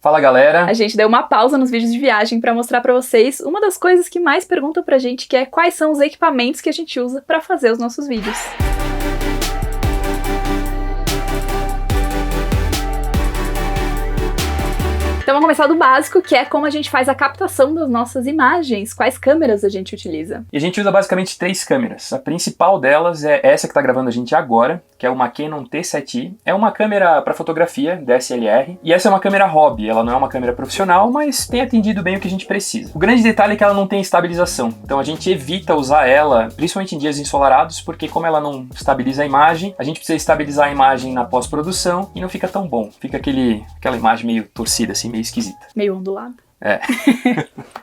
Fala, galera! A gente deu uma pausa nos vídeos de viagem para mostrar para vocês uma das coisas que mais perguntam pra gente, que é quais são os equipamentos que a gente usa para fazer os nossos vídeos. Então vamos começar do básico, que é como a gente faz a captação das nossas imagens, quais câmeras a gente utiliza. E a gente usa basicamente 3 câmeras. A principal delas é essa que está gravando a gente agora, que é uma Canon T7i. É uma câmera para fotografia, DSLR, e essa é uma câmera hobby. Ela não é uma câmera profissional, mas tem atendido bem o que a gente precisa. O grande detalhe é que ela não tem estabilização, então a gente evita usar ela, principalmente em dias ensolarados, porque como ela não estabiliza a imagem, a gente precisa estabilizar a imagem na pós-produção e não fica tão bom. Fica aquela imagem meio torcida, assim, meio esquisita. Meio ondulado. É.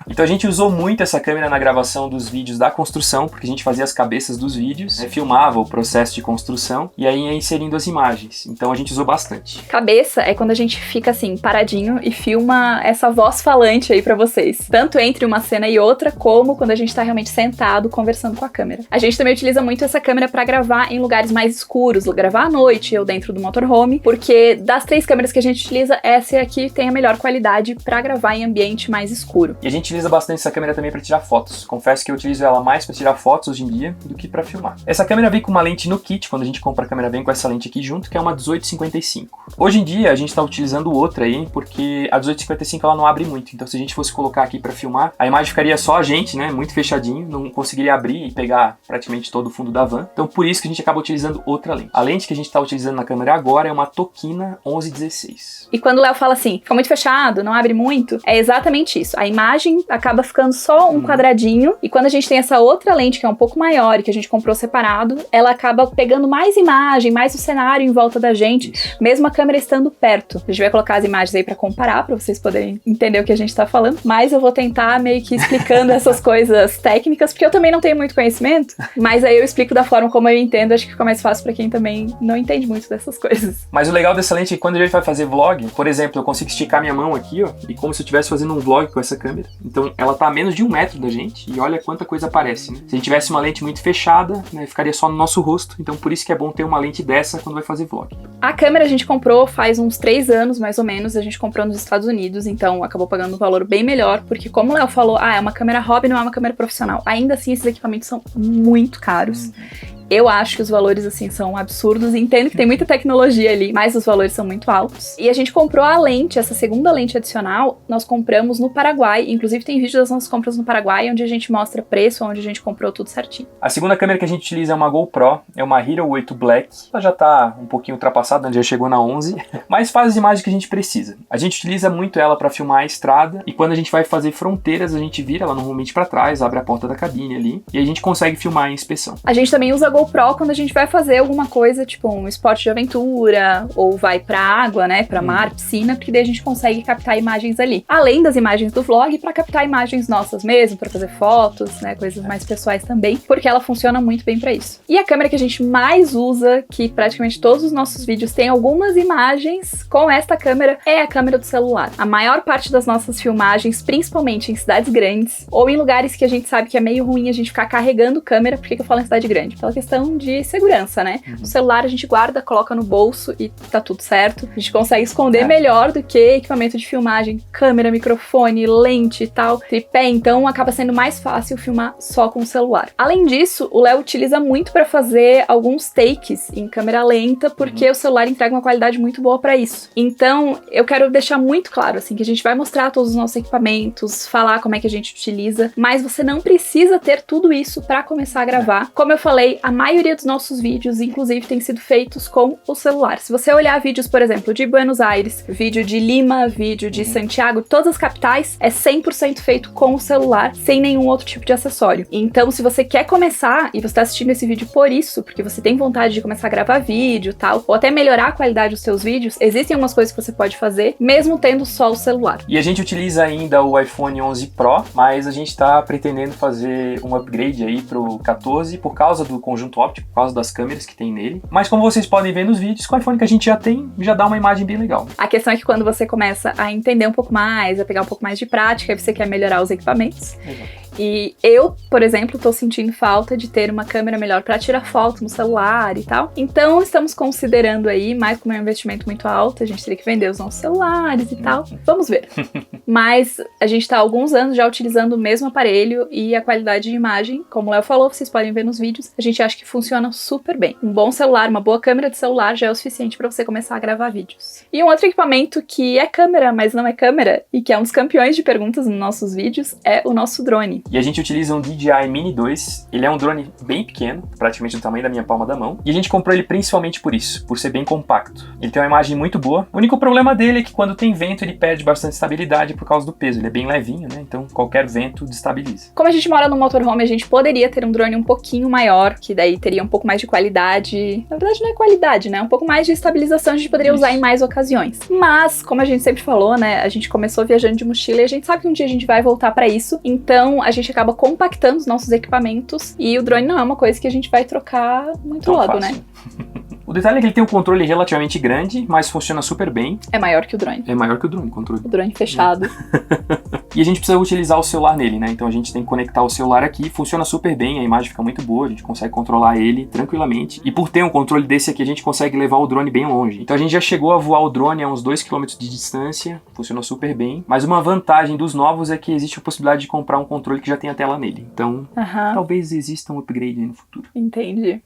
Então a gente usou muito essa câmera na gravação dos vídeos da construção, porque a gente fazia as cabeças dos vídeos, filmava o processo de construção e aí ia inserindo as imagens. Então a gente usou bastante. Cabeça é quando a gente fica assim, paradinho e filma essa voz falante aí pra vocês. Tanto entre uma cena e outra, como quando a gente tá realmente sentado conversando com a câmera. A gente também utiliza muito essa câmera pra gravar em lugares mais escuros, gravar à noite ou dentro do motorhome, porque das 3 câmeras que a gente utiliza, essa aqui tem a melhor qualidade pra gravar em ambiente mais escuro. E a gente utiliza bastante essa câmera também para tirar fotos. Confesso que eu utilizo ela mais para tirar fotos hoje em dia do que para filmar. Essa câmera vem com uma lente no kit, quando a gente compra a câmera vem com essa lente aqui junto, que é uma 18-55. Hoje em dia a gente está utilizando outra aí, porque a 18-55 ela não abre muito. Então se a gente fosse colocar aqui para filmar, a imagem ficaria só a gente, né, muito fechadinho, não conseguiria abrir e pegar praticamente todo o fundo da van. Então por isso que a gente acaba utilizando outra lente. A lente que a gente está utilizando na câmera agora é uma Tokina 11-16. E quando o Léo fala assim, fica muito fechado, não abre muito, é exatamente isso. A imagem acaba ficando só um quadradinho, e quando a gente tem essa outra lente que é um pouco maior e que a gente comprou separado, ela acaba pegando mais imagem, mais o cenário em volta da gente, mesmo a câmera estando perto. A gente vai colocar as imagens aí pra comparar, pra vocês poderem entender o que a gente tá falando, mas eu vou tentar meio que explicando essas coisas técnicas, porque eu também não tenho muito conhecimento, mas aí eu explico da forma como eu entendo, acho que fica mais fácil pra quem também não entende muito dessas coisas. Mas o legal dessa lente é que quando a gente vai fazer vlog, por exemplo, eu consigo esticar minha mão aqui, ó, e como se eu estivesse fazendo um vlog com essa câmera. Então ela tá a menos de 1 metro da gente e olha quanta coisa aparece, né? Se a gente tivesse uma lente muito fechada, né, ficaria só no nosso rosto. Então por isso que é bom ter uma lente dessa quando vai fazer vlog. A câmera a gente comprou faz uns 3 anos, mais ou menos. A gente comprou nos Estados Unidos, então acabou pagando um valor bem melhor, porque como o Léo falou, é uma câmera hobby, não é uma câmera profissional. Ainda assim, esses equipamentos são muito caros. Eu acho que os valores, assim, são absurdos. Entendo que tem muita tecnologia ali, mas os valores são muito altos. E a gente comprou a lente, essa segunda lente adicional, nós compramos no Paraguai. Inclusive tem vídeo das nossas compras no Paraguai, onde a gente mostra preço, onde a gente comprou tudo certinho. A segunda câmera que a gente utiliza é uma GoPro, é uma Hero 8 Black. Ela já tá um pouquinho ultrapassada, já chegou na 11, mas faz as imagens que a gente precisa. A gente utiliza muito ela para filmar a estrada, e quando a gente vai fazer fronteiras, a gente vira ela normalmente para trás, abre a porta da cabine ali, e a gente consegue filmar em inspeção. A gente também usa a GoPro quando a gente vai fazer alguma coisa, tipo um esporte de aventura, ou vai pra água, né, pra mar, piscina, porque daí a gente consegue captar imagens ali. Além das imagens do vlog, pra captar imagens nossas mesmo, pra fazer fotos, né, coisas mais pessoais também, porque ela funciona muito bem pra isso. E a câmera que a gente mais usa, que praticamente todos os nossos vídeos têm algumas imagens com esta câmera, é a câmera do celular. A maior parte das nossas filmagens, principalmente em cidades grandes, ou em lugares que a gente sabe que é meio ruim a gente ficar carregando câmera. Por que eu falo em cidade grande? Pela questão de segurança, né? O celular a gente guarda, coloca no bolso e tá tudo certo. A gente consegue esconder melhor do que equipamento de filmagem, câmera, microfone, lente e tal, tripé, então acaba sendo mais fácil filmar só com o celular. Além disso, o Léo utiliza muito para fazer alguns takes em câmera lenta, porque o celular entrega uma qualidade muito boa para isso. Então, eu quero deixar muito claro, assim, que a gente vai mostrar todos os nossos equipamentos, falar como é que a gente utiliza, mas você não precisa ter tudo isso para começar a gravar. Como eu falei, a maioria dos nossos vídeos, inclusive, têm sido feitos com o celular. Se você olhar vídeos, por exemplo, de Buenos Aires, vídeo de Lima, vídeo de Santiago, todas as capitais, é 100% feito com o celular, sem nenhum outro tipo de acessório. Então, se você quer começar, e você está assistindo esse vídeo por isso, porque você tem vontade de começar a gravar vídeo e tal, ou até melhorar a qualidade dos seus vídeos, existem algumas coisas que você pode fazer, mesmo tendo só o celular. E a gente utiliza ainda o iPhone 11 Pro, mas a gente está pretendendo fazer um upgrade aí pro 14 por causa do conjunto óptico, por causa das câmeras que tem nele. Mas como vocês podem ver nos vídeos, com o iPhone que a gente já tem, já dá uma imagem bem legal. A questão é que quando você começa a entender um pouco mais, a pegar um pouco mais de prática, aí você quer melhorar os equipamentos. E eu, por exemplo, tô sentindo falta de ter uma câmera melhor pra tirar foto no celular e tal. Então, estamos considerando aí, mas como é um investimento muito alto, a gente teria que vender os nossos celulares e tal. Vamos ver. Mas a gente tá há alguns anos já utilizando o mesmo aparelho e a qualidade de imagem, como o Léo falou, vocês podem ver nos vídeos, a gente acha que funciona super bem. Um bom celular, uma boa câmera de celular já é o suficiente pra você começar a gravar vídeos. E um outro equipamento que é câmera, mas não é câmera, e que é um dos campeões de perguntas nos nossos vídeos, é o nosso drone. E a gente utiliza um DJI Mini 2, ele é um drone bem pequeno, praticamente do tamanho da minha palma da mão, e a gente comprou ele principalmente por isso, por ser bem compacto. Ele tem uma imagem muito boa, o único problema dele é que quando tem vento ele perde bastante estabilidade por causa do peso, ele é bem levinho, né, então qualquer vento destabiliza. Como a gente mora no motorhome, a gente poderia ter um drone um pouquinho maior, que daí teria um pouco mais de qualidade, na verdade não é qualidade, né, um pouco mais de estabilização, a gente poderia usar em mais ocasiões. Mas, como a gente sempre falou, né, a gente começou viajando de mochila e a gente sabe que um dia a gente vai voltar pra isso, então a gente acaba compactando os nossos equipamentos e o drone não é uma coisa que a gente vai trocar muito logo, né? O detalhe é que ele tem um controle relativamente grande, mas funciona super bem. É maior que o drone. É maior que o drone, o controle. O drone fechado. E a gente precisa utilizar o celular nele, né? Então a gente tem que conectar o celular aqui, funciona super bem, a imagem fica muito boa, a gente consegue controlar ele tranquilamente. E por ter um controle desse aqui, a gente consegue levar o drone bem longe. Então a gente já chegou a voar o drone a uns 2 km de distância, funcionou super bem. Mas uma vantagem dos novos é que existe a possibilidade de comprar um controle que já tem a tela nele. Então, talvez exista um upgrade aí no futuro. Entendi.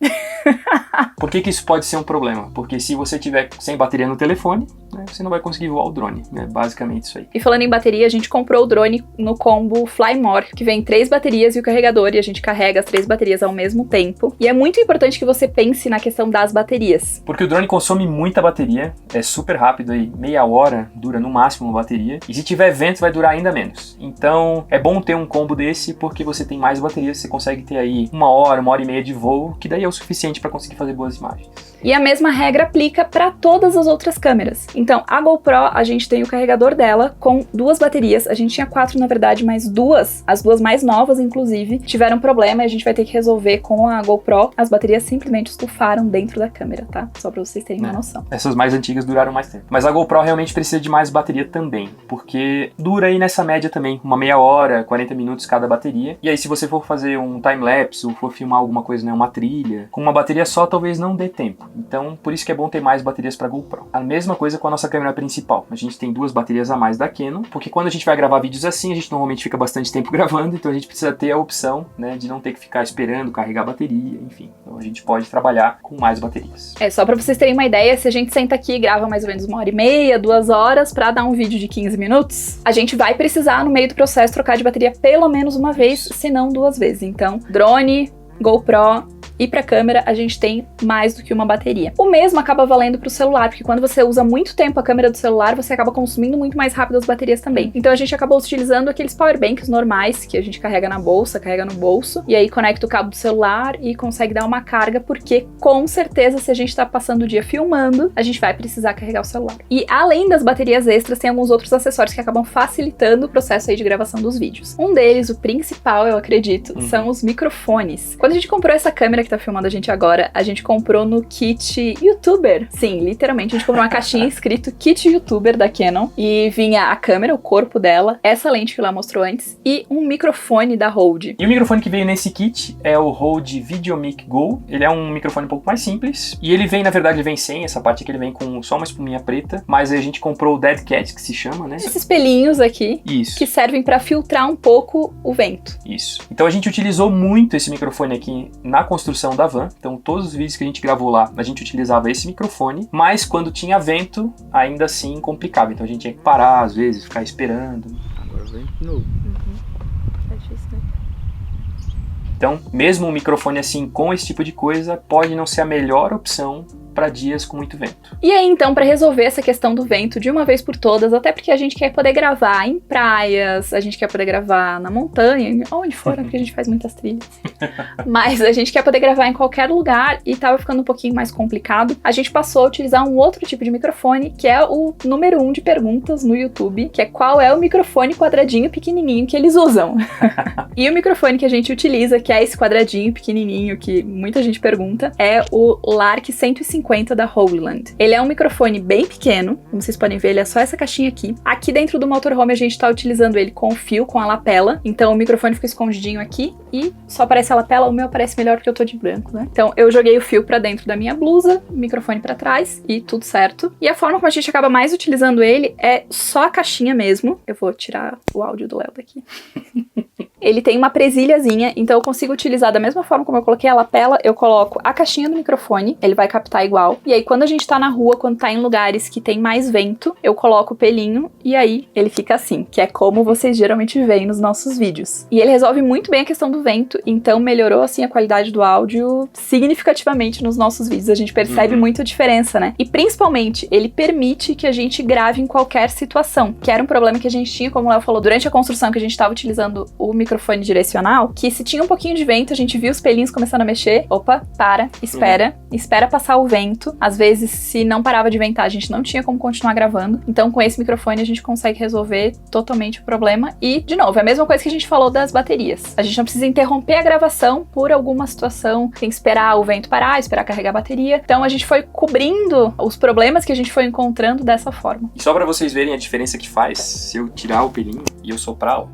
Por que isso pode ser um problema? Porque se você tiver sem bateria no telefone, né, você não vai conseguir voar o drone. É basicamente isso aí. E falando em bateria, a gente comprou o drone no combo Fly More, que vem 3 baterias e o carregador, e a gente carrega as 3 baterias ao mesmo tempo. E é muito importante que você pense na questão das baterias. Porque o drone consome muita bateria, é super rápido aí, meia hora dura no máximo uma bateria. E se tiver vento vai durar ainda menos. Então é bom ter um combo desse porque você tem mais baterias, você consegue ter aí 1 hora, 1h30 de voo, que daí é o suficiente para conseguir fazer boas imagens. E a mesma regra aplica para todas as outras câmeras. Então, a GoPro, a gente tem o carregador dela com 2 baterias. A gente tinha 4, na verdade, mas 2, as 2 mais novas, inclusive, tiveram problema e a gente vai ter que resolver com a GoPro. As baterias simplesmente estufaram dentro da câmera, tá? Só pra vocês terem uma noção. Essas mais antigas duraram mais tempo. Mas a GoPro realmente precisa de mais bateria também, porque dura aí nessa média também, uma meia hora, 40 minutos cada bateria. E aí, se você for fazer um time-lapse ou for filmar alguma coisa, né, uma trilha, com uma bateria só talvez não dê tempo. Então, por isso que é bom ter mais baterias para GoPro. A mesma coisa com a nossa câmera principal. A gente tem 2 baterias a mais da Canon, porque quando a gente vai gravar vídeos assim, a gente normalmente fica bastante tempo gravando, então a gente precisa ter a opção, né, de não ter que ficar esperando carregar a bateria, enfim. Então a gente pode trabalhar com mais baterias. É, só para vocês terem uma ideia, se a gente senta aqui e grava mais ou menos 1h30, 2 horas para dar um vídeo de 15 minutos, a gente vai precisar, no meio do processo, trocar de bateria pelo menos uma vez, se não 2 vezes. Então, drone, GoPro e para câmera a gente tem mais do que uma bateria. O mesmo acaba valendo para o celular, porque quando você usa muito tempo a câmera do celular, você acaba consumindo muito mais rápido as baterias também. Então a gente acabou utilizando aqueles power banks normais que a gente carrega na bolsa, carrega no bolso, e aí conecta o cabo do celular e consegue dar uma carga, porque com certeza se a gente tá passando o dia filmando, a gente vai precisar carregar o celular. E além das baterias extras, tem alguns outros acessórios que acabam facilitando o processo aí de gravação dos vídeos. Um deles, o principal, eu acredito, são os microfones. Quando a gente comprou essa câmera que tá filmando a gente agora, a gente comprou no kit YouTuber. Sim, literalmente, a gente comprou uma caixinha escrito kit YouTuber da Canon e vinha a câmera, o corpo dela, essa lente que ela mostrou antes e um microfone da Rode. E o microfone que veio nesse kit é o Rode VideoMic Go. Ele é um microfone um pouco mais simples e ele vem, na verdade, ele vem sem essa parte aqui, ele vem com só uma espuminha preta, mas a gente comprou o Dead Cat, que se chama, né? Esses pelinhos aqui, isso, que servem para filtrar um pouco o vento. Isso. Então a gente utilizou muito esse microfone aqui na construção da van, então todos os vídeos que a gente gravou lá, a gente utilizava esse microfone, mas quando tinha vento, ainda assim complicava, então a gente tinha que parar às vezes, ficar esperando. Agora vento de novo. Então, mesmo um microfone assim com esse tipo de coisa, pode não ser a melhor opção para dias com muito vento. E aí, então, para resolver essa questão do vento de uma vez por todas, até porque a gente quer poder gravar em praias, a gente quer poder gravar na montanha, onde for, porque a gente faz muitas trilhas. Mas a gente quer poder gravar em qualquer lugar e tava ficando um pouquinho mais complicado. A gente passou a utilizar um outro tipo de microfone, que é o número 1 de perguntas no YouTube, que é qual é o microfone quadradinho pequenininho que eles usam. E o microfone que a gente utiliza, que é esse quadradinho pequenininho que muita gente pergunta, é o Lark 150 7050 da Holyland. Ele é um microfone bem pequeno, como vocês podem ver, ele é só essa caixinha aqui. Aqui dentro do motorhome a gente tá utilizando ele com fio, com a lapela, então o microfone fica escondidinho aqui e só aparece a lapela. O meu aparece melhor porque eu tô de branco, né? Então eu joguei o fio pra dentro da minha blusa, o microfone pra trás e tudo certo. E a forma como a gente acaba mais utilizando ele é só a caixinha mesmo. Eu vou tirar o áudio do Léo daqui. Ele tem uma presilhazinha, então eu consigo utilizar da mesma forma como eu coloquei a lapela, eu coloco a caixinha do microfone, ele vai captar igual. E aí quando a gente tá na rua, quando tá em lugares que tem mais vento, eu coloco o pelinho e aí ele fica assim, que é como vocês geralmente veem nos nossos vídeos. E ele resolve muito bem a questão do vento, então melhorou assim a qualidade do áudio significativamente nos nossos vídeos. A gente percebe muito a diferença, né? E principalmente, ele permite que a gente grave em qualquer situação, que era um problema que a gente tinha, como o Léo falou, durante a construção que a gente tava utilizando o microfone direcional, que se tinha um pouquinho de vento, a gente viu os pelinhos começando a mexer. Opa, espera passar o vento. Às vezes, se não parava de ventar, a gente não tinha como continuar gravando. Então, com esse microfone, a gente consegue resolver totalmente o problema. E, de novo, é a mesma coisa que a gente falou das baterias. A gente não precisa interromper a gravação por alguma situação, tem que esperar o vento parar, esperar carregar a bateria. Então, a gente foi cobrindo os problemas que a gente foi encontrando dessa forma. E só pra vocês verem a diferença que faz, se eu tirar o pelinho e eu soprar, ó,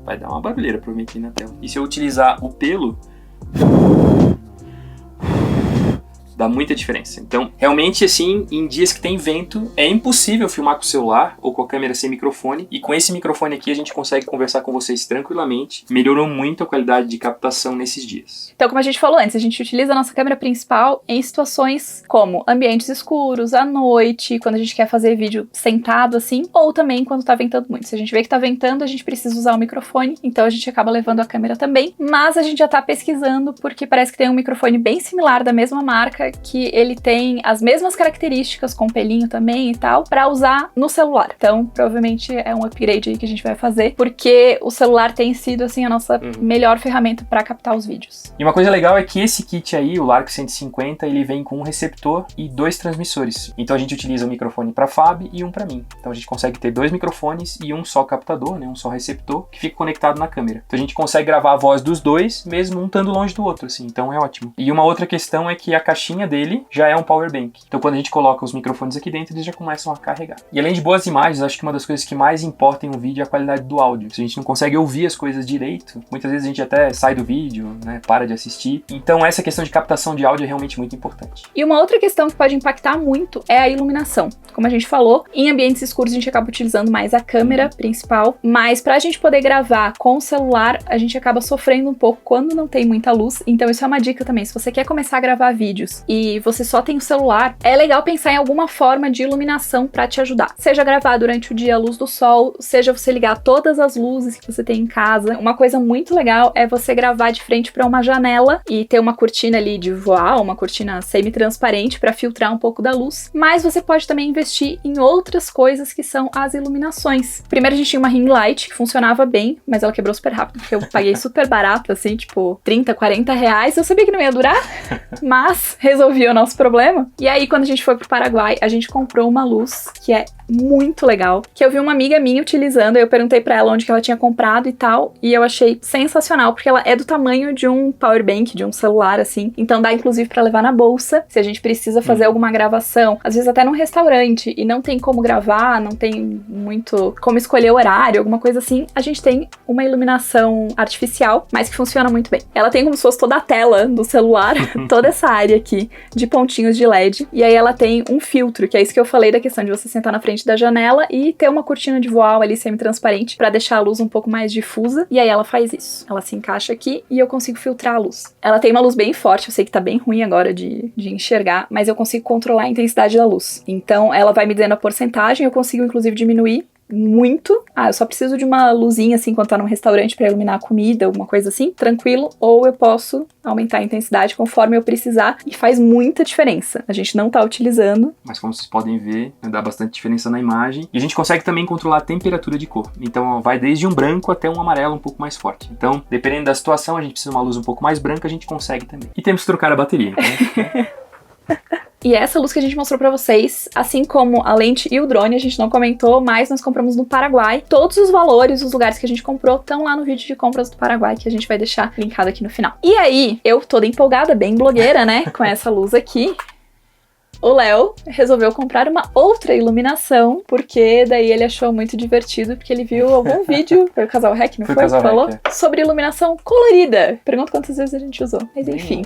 vai dar uma barulheira pra mim aqui na tela. E se eu utilizar o pelo, dá muita diferença. Então, realmente, assim, em dias que tem vento, é impossível filmar com o celular ou com a câmera sem microfone. E com esse microfone aqui, a gente consegue conversar com vocês tranquilamente. Melhorou muito a qualidade de captação nesses dias. Então, como a gente falou antes, a gente utiliza a nossa câmera principal em situações como ambientes escuros, à noite, quando a gente quer fazer vídeo sentado, assim, ou também quando tá ventando muito. Se a gente vê que tá ventando, a gente precisa usar o microfone, então a gente acaba levando a câmera também. Mas a gente já tá pesquisando, porque parece que tem um microfone bem similar da mesma marca, que ele tem as mesmas características, com pelinho também e tal, pra usar no celular. Então, provavelmente é um upgrade aí que a gente vai fazer, porque o celular tem sido, assim, a nossa melhor ferramenta pra captar os vídeos. E uma coisa legal é que esse kit aí, o Lark 150, ele vem com um receptor e 2 transmissores. Então a gente utiliza um microfone pra Fab e um pra mim. Então a gente consegue ter 2 microfones e um só captador, né, um só receptor, que fica conectado na câmera. Então a gente consegue gravar a voz dos dois, mesmo um estando longe do outro, assim. Então é ótimo. E uma outra questão é que a caixinha dele já é um power bank. Então quando a gente coloca os microfones aqui dentro, eles já começam a carregar. E além de boas imagens, acho que uma das coisas que mais importa em um vídeo é a qualidade do áudio. Se a gente não consegue ouvir as coisas direito, muitas vezes a gente até sai do vídeo, né, para de assistir. Então essa questão de captação de áudio é realmente muito importante. E uma outra questão que pode impactar muito é a iluminação. Como a gente falou, em ambientes escuros a gente acaba utilizando mais a câmera principal, mas pra gente poder gravar com o celular, a gente acaba sofrendo um pouco quando não tem muita luz. Então isso é uma dica também. Se você quer começar a gravar vídeos e você só tem o celular, é legal pensar em alguma forma de iluminação pra te ajudar. Seja gravar durante o dia a luz do sol, seja você ligar todas as luzes que você tem em casa. Uma coisa muito legal é você gravar de frente pra uma janela e ter uma cortina ali de voal, uma cortina semi-transparente pra filtrar um pouco da luz. Mas você pode também investir em outras coisas que são as iluminações. Primeiro a gente tinha uma ring light que funcionava bem, mas ela quebrou super rápido, porque eu paguei super barato, assim, tipo 30, 40 reais. Eu sabia que não ia durar, mas resolvi o nosso problema. E aí, quando a gente foi pro Paraguai, a gente comprou uma luz que é muito legal, que eu vi uma amiga minha utilizando, eu perguntei pra ela onde que ela tinha comprado e tal, e eu achei sensacional, porque ela é do tamanho de um power bank, de um celular, assim, então dá inclusive pra levar na bolsa, se a gente precisa fazer alguma gravação, às vezes até num restaurante, e não tem como gravar, não tem muito como escolher o horário, alguma coisa assim, a gente tem uma iluminação artificial, mas que funciona muito bem. Ela tem como se fosse toda a tela do celular, toda essa área aqui de pontinhos de LED, e aí ela tem um filtro, que é isso que eu falei da questão de você sentar na frente da janela e ter uma cortina de voal ali semi-transparente pra deixar a luz um pouco mais difusa, e aí ela faz isso. Ela se encaixa aqui e eu consigo filtrar a luz. Ela tem uma luz bem forte, eu sei que tá bem ruim agora de enxergar, mas eu consigo controlar a intensidade da luz. Então ela vai me dizendo a porcentagem, eu consigo inclusive diminuir muito. Eu só preciso de uma luzinha assim quando tá num restaurante pra iluminar a comida, alguma coisa assim, tranquilo, ou eu posso aumentar a intensidade conforme eu precisar, e faz muita diferença. A gente não tá utilizando, mas como vocês podem ver, dá bastante diferença na imagem, e a gente consegue também controlar a temperatura de cor. Então vai desde um branco até um amarelo um pouco mais forte. Então, dependendo da situação, a gente precisa de uma luz um pouco mais branca, a gente consegue também. E temos que trocar a bateria, né? E essa luz que a gente mostrou pra vocês, assim como a lente e o drone, a gente não comentou, mas nós compramos no Paraguai. Todos os valores, os lugares que a gente comprou, estão lá no vídeo de compras do Paraguai, que a gente vai deixar linkado aqui no final. E aí, eu toda empolgada, bem blogueira, né, com essa luz aqui, o Léo resolveu comprar uma outra iluminação, porque daí ele achou muito divertido, porque ele viu algum vídeo, foi o Casal Rec, não foi? Casal Falou Rec, sobre iluminação colorida. Pergunta quantas vezes a gente usou. Mas enfim,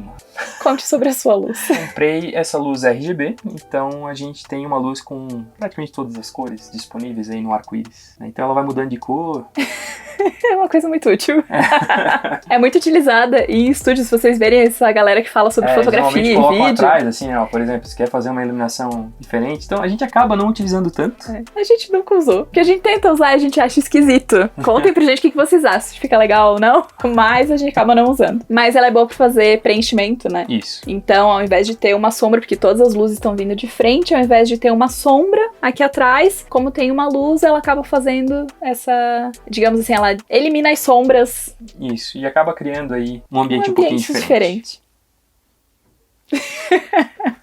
conte sobre a sua luz. Comprei essa luz RGB, então a gente tem uma luz com praticamente todas as cores disponíveis aí no arco-íris, né? Então ela vai mudando de cor. É uma coisa muito útil. É muito utilizada em estúdios, se vocês verem essa galera que fala sobre fotografia e colocam vídeo. atrás, assim, ó, por exemplo, se quer fazer uma iluminação diferente, então a gente acaba não utilizando tanto. A gente nunca usou. Porque a gente tenta usar e a gente acha esquisito. Contem pra gente o que vocês acham, se fica legal ou não, mas a gente acaba não usando. Mas ela é boa pra fazer preenchimento, né? Isso. Então, ao invés de ter uma sombra, porque todas as luzes estão vindo de frente, ao invés de ter uma sombra aqui atrás, como tem uma luz, ela acaba fazendo essa, digamos assim, ela elimina as sombras. Isso, e acaba criando aí um ambiente um pouquinho diferente.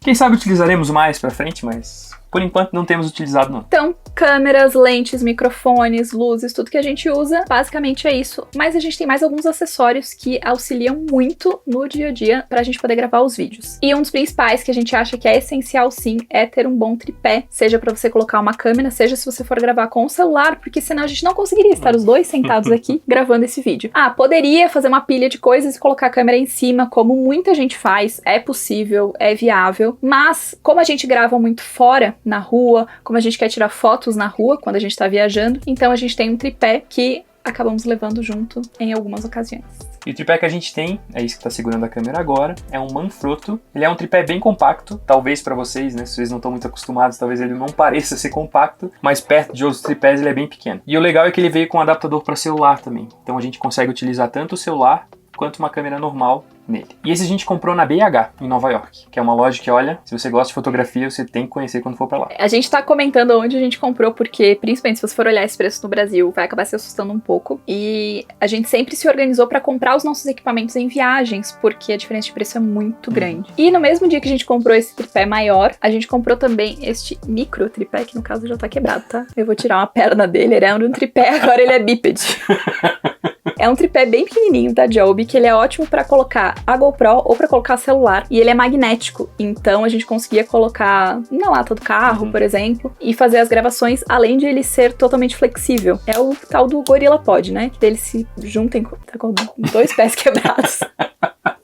Quem sabe utilizaremos mais pra frente, mas por enquanto não temos utilizado não. Então, câmeras, lentes, microfones, luzes, tudo que a gente usa, basicamente é isso. Mas a gente tem mais alguns acessórios que auxiliam muito no dia a dia pra gente poder gravar os vídeos. E um dos principais que a gente acha que é essencial sim, é ter um bom tripé, seja pra você colocar uma câmera, seja se você for gravar com o celular, porque senão a gente não conseguiria estar os dois sentados aqui gravando esse vídeo. Ah, poderia fazer uma pilha de coisas e colocar a câmera em cima, como muita gente faz, é possível, é viável, mas como a gente grava muito fora, na rua, como a gente quer tirar fotos na rua quando a gente tá viajando, então a gente tem um tripé que acabamos levando junto em algumas ocasiões. E o tripé que a gente tem, é isso que tá segurando a câmera agora, é um Manfrotto. Ele é um tripé bem compacto, talvez pra vocês, né, se vocês não estão muito acostumados, talvez ele não pareça ser compacto, mas perto de outros tripés ele é bem pequeno. E o legal é que ele veio com um adaptador para celular também, então a gente consegue utilizar tanto o celular quanto uma câmera normal nele. E esse a gente comprou na BH, em Nova York, que é uma loja que, olha, se você gosta de fotografia, você tem que conhecer quando for pra lá. A gente tá comentando onde a gente comprou, porque, principalmente se você for olhar esse preço no Brasil, vai acabar se assustando um pouco. E a gente sempre se organizou pra comprar os nossos equipamentos em viagens, porque a diferença de preço é muito grande. E no mesmo dia que a gente comprou esse tripé maior, a gente comprou também este micro tripé, que no caso já tá quebrado, tá? Eu vou tirar uma perna dele, ele era um tripé, agora ele é bípede. É um tripé bem pequenininho da Joby, que ele é ótimo pra colocar a GoPro ou pra colocar celular, e ele é magnético, então a gente conseguia colocar na lata do carro, por exemplo, e fazer as gravações, além de ele ser totalmente flexível. É o tal do GorillaPod, né? Que eles se juntem com 2 pés quebrados.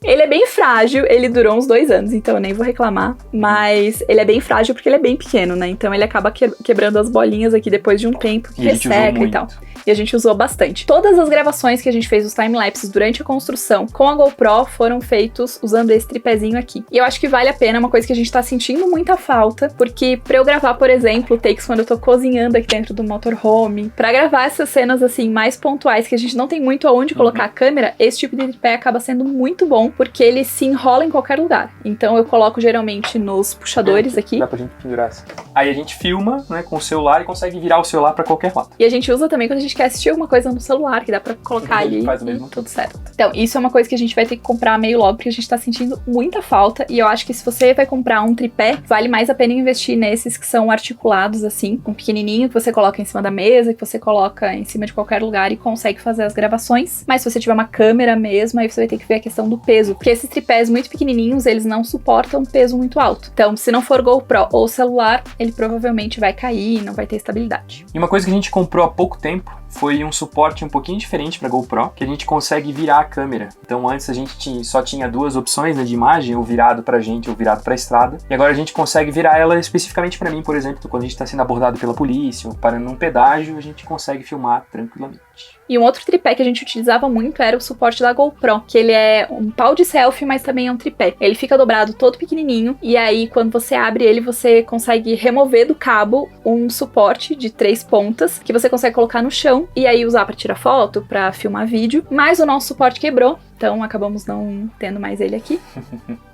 Ele é bem frágil, ele durou uns 2 anos, então eu nem vou reclamar, mas ele é bem frágil porque ele é bem pequeno, né? Então ele acaba quebrando as bolinhas aqui depois de um tempo, que resseca e tal. E a gente usou bastante. Todas as gravações que a gente fez, os timelapses durante a construção com a GoPro, foram feitos usando esse tripézinho aqui. E eu acho que vale a pena, é uma coisa que a gente tá sentindo muita falta, porque pra eu gravar, por exemplo, takes quando eu tô cozinhando aqui dentro do motorhome, pra gravar essas cenas, assim, mais pontuais, que a gente não tem muito aonde colocar a câmera, esse tipo de tripé acaba sendo muito bom, porque ele se enrola em qualquer lugar. Então eu coloco geralmente nos puxadores aqui. Dá pra gente pendurar assim. Aí a gente filma, né, com o celular e consegue virar o celular pra qualquer lado. E a gente usa também quando a gente quer assistir alguma coisa no celular, que dá pra colocar ali faz o mesmo. E tudo certo. Então, isso é uma coisa que a gente vai ter que comprar meio logo, porque a gente tá sentindo muita falta, e eu acho que se você vai comprar um tripé, vale mais a pena investir nesses que são articulados, assim, com pequenininho, que você coloca em cima da mesa, que você coloca em cima de qualquer lugar e consegue fazer as gravações. Mas se você tiver uma câmera mesmo, aí você vai ter que ver a questão do peso, porque esses tripés muito pequenininhos, eles não suportam peso muito alto. Então, se não for GoPro ou celular, ele provavelmente vai cair, não vai ter estabilidade. E uma coisa que a gente comprou há pouco tempo foi um suporte um pouquinho diferente para GoPro, que a gente consegue virar a câmera. Então antes a gente só tinha 2 opções, né, de imagem, ou virado pra gente ou virado pra estrada, e agora a gente consegue virar ela especificamente para mim, por exemplo, quando a gente tá sendo abordado pela polícia ou parando num pedágio, a gente consegue filmar tranquilamente. E um outro tripé que a gente utilizava muito era o suporte da GoPro, que ele é um pau de selfie, mas também é um tripé. Ele fica dobrado todo pequenininho, e aí quando você abre ele, você consegue remover do cabo um suporte de 3 pontas, que você consegue colocar no chão, e aí usar pra tirar foto, pra filmar vídeo. Mas o nosso suporte quebrou, então acabamos não tendo mais ele aqui.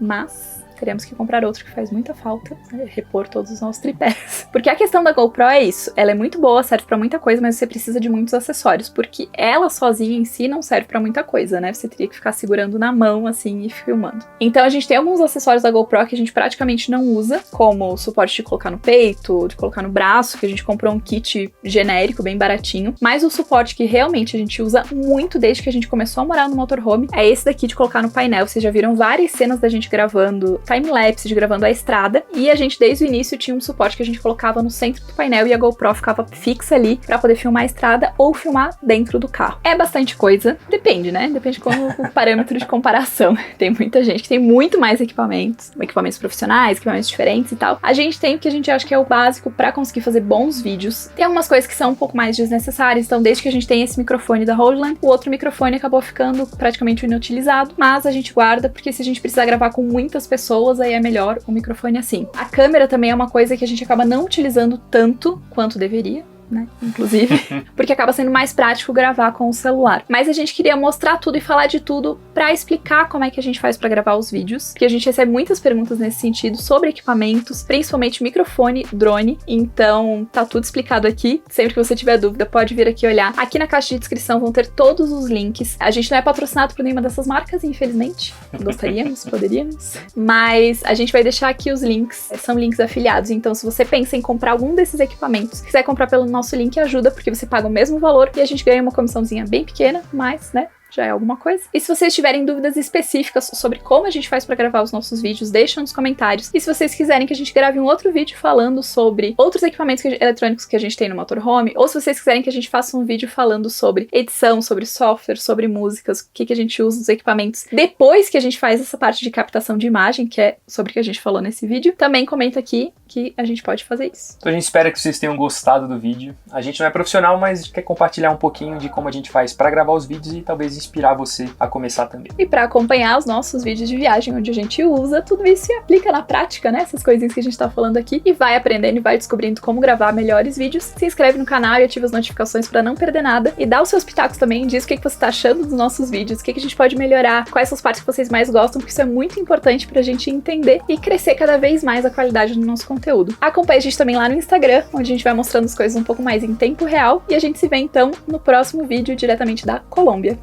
Mas teremos que comprar outro que faz muita falta, né? Repor todos os nossos tripés. Porque a questão da GoPro é isso, ela é muito boa, serve pra muita coisa, mas você precisa de muitos acessórios, porque ela sozinha em si não serve pra muita coisa, né? Você teria que ficar segurando na mão, assim, e filmando. Então a gente tem alguns acessórios da GoPro que a gente praticamente não usa, como o suporte de colocar no peito, de colocar no braço, que a gente comprou um kit genérico, bem baratinho, mas o suporte que realmente a gente usa muito desde que a gente começou a morar no motorhome é esse daqui de colocar no painel. Vocês já viram várias cenas da gente gravando time-lapse, de gravando a estrada, e a gente desde o início tinha um suporte que a gente colocava no centro do painel e a GoPro ficava fixa ali pra poder filmar a estrada ou filmar dentro do carro. É bastante coisa, depende, né? Depende de como o parâmetro de comparação. Tem muita gente que tem muito mais equipamentos profissionais, equipamentos diferentes e tal. A gente tem o que a gente acha que é o básico pra conseguir fazer bons vídeos. Tem algumas coisas que são um pouco mais desnecessárias, então desde que a gente tem esse microfone da Rodeland, o outro microfone acabou ficando praticamente inutilizado, mas a gente guarda porque se a gente precisar gravar com muitas pessoas, aí é melhor o microfone assim. A câmera também é uma coisa que a gente acaba não utilizando tanto quanto deveria, né? Inclusive, porque acaba sendo mais prático gravar com o celular. Mas a gente queria mostrar tudo e falar de tudo pra explicar como é que a gente faz pra gravar os vídeos, porque a gente recebe muitas perguntas nesse sentido sobre equipamentos, principalmente microfone, drone, então tá tudo explicado aqui. Sempre que você tiver dúvida, pode vir aqui olhar. Aqui na caixa de descrição vão ter todos os links. A gente não é patrocinado por nenhuma dessas marcas, infelizmente. Gostaríamos, poderíamos. Mas a gente vai deixar aqui os links, são links afiliados, então se você pensa em comprar algum desses equipamentos, quiser comprar pelo nosso link, ajuda, porque você paga o mesmo valor e a gente ganha uma comissãozinha bem pequena, mas, né, já é alguma coisa. E se vocês tiverem dúvidas específicas sobre como a gente faz pra gravar os nossos vídeos, deixam nos comentários. E se vocês quiserem que a gente grave um outro vídeo falando sobre outros equipamentos eletrônicos que a gente tem no motorhome, ou se vocês quiserem que a gente faça um vídeo falando sobre edição, sobre software, sobre músicas, o que a gente usa nos equipamentos, depois que a gente faz essa parte de captação de imagem, que é sobre o que a gente falou nesse vídeo, também comenta aqui que a gente pode fazer isso. Então a gente espera que vocês tenham gostado do vídeo. A gente não é profissional, mas quer compartilhar um pouquinho de como a gente faz pra gravar os vídeos e talvez inspirar você a começar também. E para acompanhar os nossos vídeos de viagem, onde a gente usa tudo isso e aplica na prática, né? Essas coisinhas que a gente tá falando aqui, e vai aprendendo e vai descobrindo como gravar melhores vídeos. Se inscreve no canal e ativa as notificações para não perder nada. E dá os seus pitacos também, diz o que você tá achando dos nossos vídeos, o que a gente pode melhorar, quais são as partes que vocês mais gostam, porque isso é muito importante pra gente entender e crescer cada vez mais a qualidade do nosso conteúdo. Acompanhe a gente também lá no Instagram, onde a gente vai mostrando as coisas um pouco mais em tempo real. E a gente se vê então no próximo vídeo diretamente da Colômbia.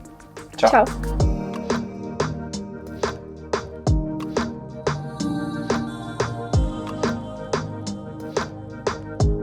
Tchau. Tchau.